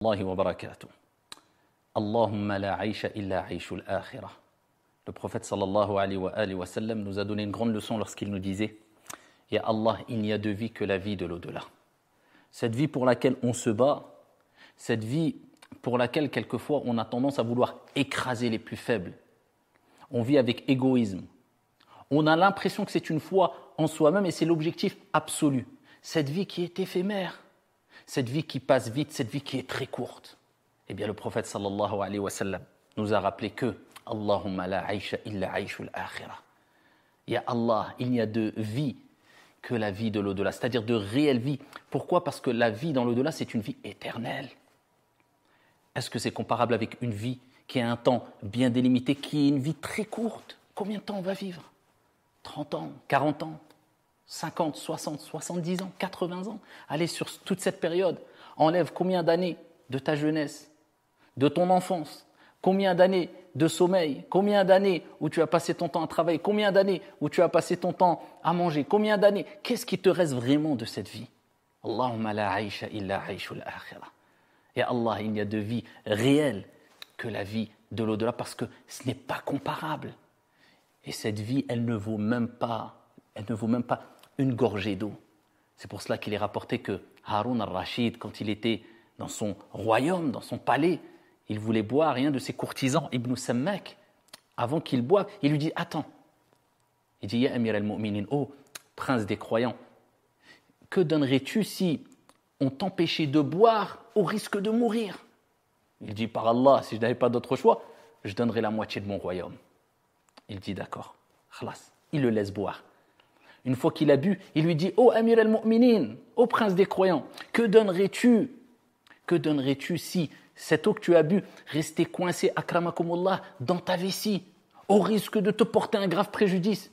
الله وبركاته. Allahumma la aisha illa aishul akhirah. Le prophète sallallahu alayhi wa sallam nous a donné une grande leçon lorsqu'il nous disait Ya Allah, il n'y a de vie que la vie de l'au-delà. Cette vie pour laquelle on se bat, cette vie pour laquelle quelquefois on a tendance à vouloir écraser les plus faibles. On vit avec égoïsme. On a l'impression que c'est une foi en soi-même et c'est l'objectif absolu. Cette vie qui est éphémère, cette vie qui passe vite, cette vie qui est très courte. Eh bien, le prophète sallallahu alayhi wa sallam nous a rappelé que Allahumma la aisha illa aishul akhirah. Ya Allah, il n'y a de vie que la vie de l'au-delà, c'est-à-dire de réelle vie. Pourquoi ? Parce que la vie dans l'au-delà, c'est une vie éternelle. Est-ce que c'est comparable avec une vie qui a un temps bien délimité, qui est une vie très courte ? Combien de temps on va vivre ? 30 ans, 40 ans, 50, 60, 70 ans, 80 ans. Allez, sur toute cette période, enlève combien d'années de ta jeunesse, de ton enfance, combien d'années de sommeil, combien d'années où tu as passé ton temps à travailler, combien d'années où tu as passé ton temps à manger, combien d'années, qu'est-ce qui te reste vraiment de cette vie ? Allahumma la aisha illa aishul akhirah. Et Allah, il n'y a de vie réelle que la vie de l'au-delà parce que ce n'est pas comparable. Et cette vie, elle ne vaut même pas une gorgée d'eau. C'est pour cela qu'il est rapporté que Haroun al-Rashid, quand il était dans son royaume, dans son palais, il voulait boire, et un de ses courtisans, Ibn Sammak, avant qu'il boive, il lui dit « Attends ». Il dit « Ya Amir al-Mu'minin, oh prince des croyants, que donnerais-tu si on t'empêchait de boire au risque de mourir ?» Il dit « Par Allah, si je n'avais pas d'autre choix, je donnerais la moitié de mon royaume. » Il dit « D'accord, khalas ». Il le laisse boire. Une fois qu'il a bu, il lui dit « Oh Amir al-Mu'minin, oh prince des croyants, que donnerais-tu si cette eau que tu as bu restait coincée, akramakumullah, dans ta vessie, au risque de te porter un grave préjudice ?»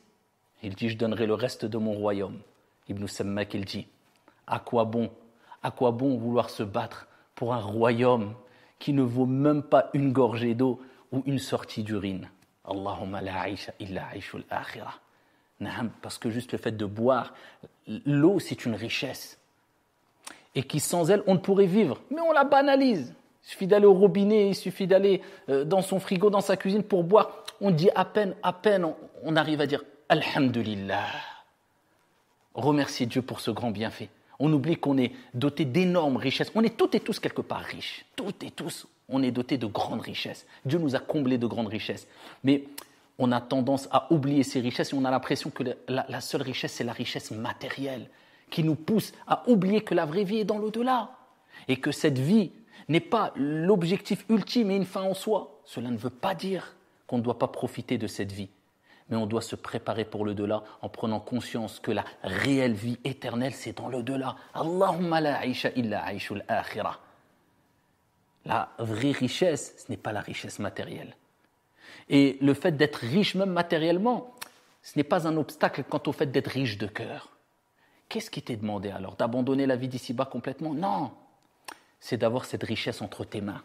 Il dit « Je donnerai le reste de mon royaume. » Ibn Sammak, il dit « À quoi bon vouloir se battre pour un royaume qui ne vaut même pas une gorgée d'eau ou une sortie d'urine ?» Allahumma la aisha illa aishul akhirah. Parce que juste le fait de boire, l'eau c'est une richesse. Et qui sans elle, on ne pourrait vivre. Mais on la banalise. Il suffit d'aller au robinet, il suffit d'aller dans son frigo, dans sa cuisine pour boire. On dit à peine, on arrive à dire « Alhamdulillah ». Remercier Dieu pour ce grand bienfait. On oublie qu'on est doté d'énormes richesses. On est toutes et tous quelque part riches. Toutes et tous, on est doté de grandes richesses. Dieu nous a comblés de grandes richesses. Mais on a tendance à oublier ces richesses et on a l'impression que la seule richesse, c'est la richesse matérielle qui nous pousse à oublier que la vraie vie est dans l'au-delà et que cette vie n'est pas l'objectif ultime et une fin en soi. Cela ne veut pas dire qu'on ne doit pas profiter de cette vie, mais on doit se préparer pour l'au-delà en prenant conscience que la réelle vie éternelle, c'est dans l'au-delà. Allahumma la aisha illa aishul akhirah. La vraie richesse, ce n'est pas la richesse matérielle. Et le fait d'être riche même matériellement, ce n'est pas un obstacle quant au fait d'être riche de cœur. Qu'est-ce qui t'est demandé alors ? D'abandonner la vie d'ici-bas complètement ? Non, c'est d'avoir cette richesse entre tes mains,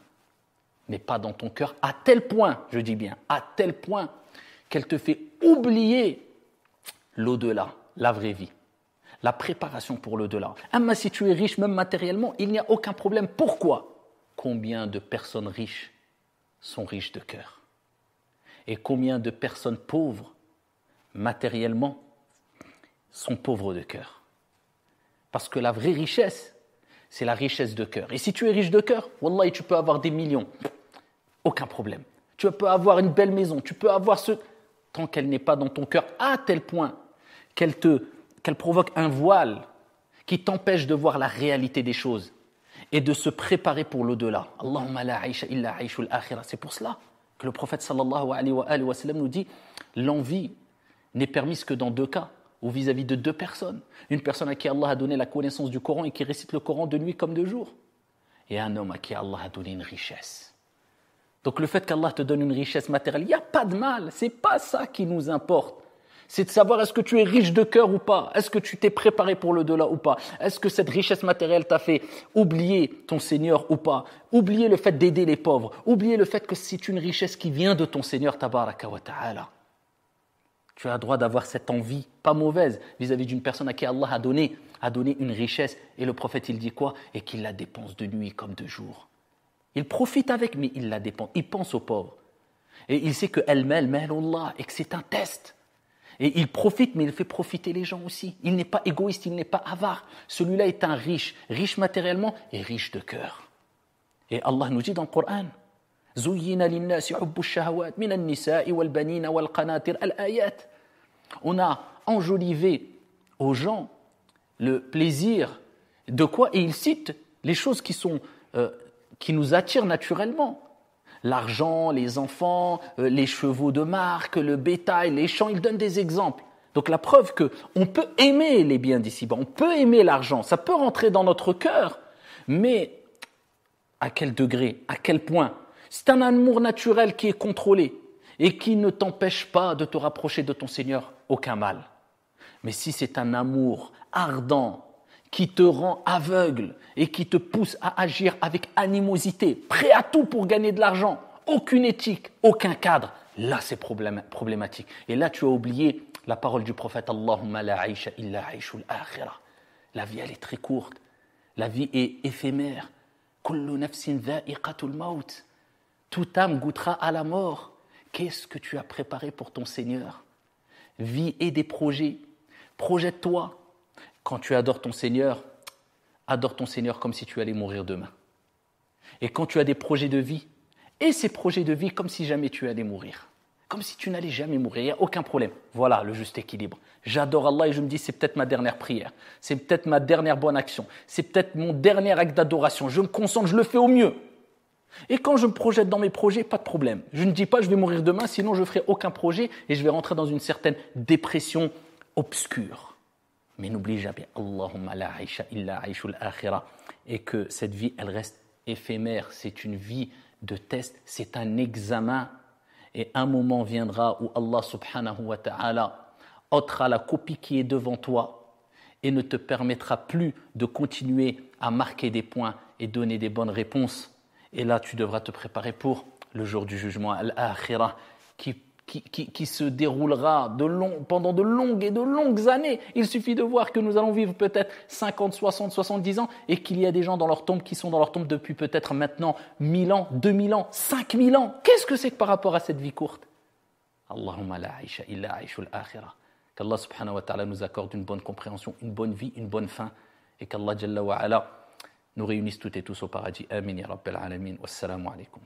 mais pas dans ton cœur, à tel point, je dis bien, à tel point qu'elle te fait oublier l'au-delà, la vraie vie, la préparation pour l'au-delà. Mais si tu es riche même matériellement, il n'y a aucun problème. Pourquoi ? Combien de personnes riches sont riches de cœur ? Et combien de personnes pauvres, matériellement, sont pauvres de cœur ? Parce que la vraie richesse, c'est la richesse de cœur. Et si tu es riche de cœur, wallahi, tu peux avoir des millions. Aucun problème. Tu peux avoir une belle maison, tu peux avoir ce... Tant qu'elle n'est pas dans ton cœur, à tel point qu'elle provoque un voile qui t'empêche de voir la réalité des choses et de se préparer pour l'au-delà. Allahumma la aisha illa aishul akhirah. C'est pour cela que le prophète sallallahu alayhi wa sallam nous dit l'envie n'est permise que dans 2 cas, ou vis-à-vis de 2 personnes. Une personne à qui Allah a donné la connaissance du Coran et qui récite le Coran de nuit comme de jour. Et un homme à qui Allah a donné une richesse. Donc le fait qu'Allah te donne une richesse matérielle, il n'y a pas de mal, c'est pas ça qui nous importe. C'est de savoir est-ce que tu es riche de cœur ou pas, est-ce que tu t'es préparé pour l'au-delà ou pas, est-ce que cette richesse matérielle t'a fait oublier ton Seigneur ou pas, oublier le fait d'aider les pauvres, oublier le fait que c'est une richesse qui vient de ton Seigneur tabaraka wa ta'ala. Tu as le droit d'avoir cette envie, pas mauvaise, vis-à-vis d'une personne à qui Allah a donné une richesse. Et le prophète, il dit quoi ? Et qu'il la dépense de nuit comme de jour. Il profite avec, mais il la dépense. Il pense aux pauvres. Et il sait que al-mal, malullah, et que c'est un test. Et il profite, mais il fait profiter les gens aussi. Il n'est pas égoïste, il n'est pas avare. Celui-là est un riche, riche matériellement et riche de cœur. Et Allah nous dit dans le Coran, زُيِّنَ لِلنَّاسِ حُبُّ الشَّهَوَاتِ مِنَ النِّسَاءِ وَالْبَنِينَ وَالْقَنَاطِرِ الْآيَاتِ. On a enjolivé aux gens le plaisir de quoi? Et il cite les choses qui nous attirent naturellement. L'argent, les enfants, les chevaux de marque, le bétail, les champs, il donne des exemples. Donc la preuve qu'on peut aimer les biens d'ici-bas, on peut aimer l'argent, ça peut rentrer dans notre cœur, mais à quel degré, à quel point? C'est un amour naturel qui est contrôlé et qui ne t'empêche pas de te rapprocher de ton Seigneur, aucun mal. Mais si c'est un amour ardent, qui te rend aveugle et qui te pousse à agir avec animosité, prêt à tout pour gagner de l'argent, aucune éthique, aucun cadre, là c'est problématique. Et là tu as oublié la parole du prophète, Allahumma la aisha illa aishul akhirah. La vie elle est très courte, la vie est éphémère. Kullu nafsin dha'iqatul maut. Toute âme goûtera à la mort. Qu'est-ce que tu as préparé pour ton Seigneur? Vie et des projets. Projette-toi. Quand tu adores ton Seigneur comme si tu allais mourir demain. Et quand tu as des projets de vie, et ces projets de vie comme si jamais tu allais mourir. Comme si tu n'allais jamais mourir, il n'y a aucun problème. Voilà le juste équilibre. J'adore Allah et je me dis c'est peut-être ma dernière prière, c'est peut-être ma dernière bonne action, c'est peut-être mon dernier acte d'adoration. Je me concentre, je le fais au mieux. Et quand je me projette dans mes projets, pas de problème. Je ne dis pas je vais mourir demain, sinon je ne ferai aucun projet et je vais rentrer dans une certaine dépression obscure. Mais n'oublie jamais, Allahumma la aisha illa aishul akhirah, et que cette vie, elle reste éphémère. C'est une vie de test, c'est un examen. Et un moment viendra où Allah subhanahu wa ta'ala ôtera la copie qui est devant toi et ne te permettra plus de continuer à marquer des points et donner des bonnes réponses. Et là, tu devras te préparer pour le jour du jugement, al-akhirah, qui se déroulera pendant de longues années. Il suffit de voir que nous allons vivre peut-être 50, 60, 70 ans et qu'il y a des gens dans leur tombe qui sont dans leur tombe depuis peut-être maintenant 1000 ans, 2000 ans, 5000 ans. Qu'est-ce que c'est que par rapport à cette vie courte? Allahumma la aisha illa aishul akhirah. Qu'Allah subhanahu wa ta'ala nous accorde une bonne compréhension, une bonne vie, une bonne fin et qu'Allah jalla wa ala nous réunisse toutes et tous au paradis. Amin ya rabbal alamin. Wassalamu alaikum.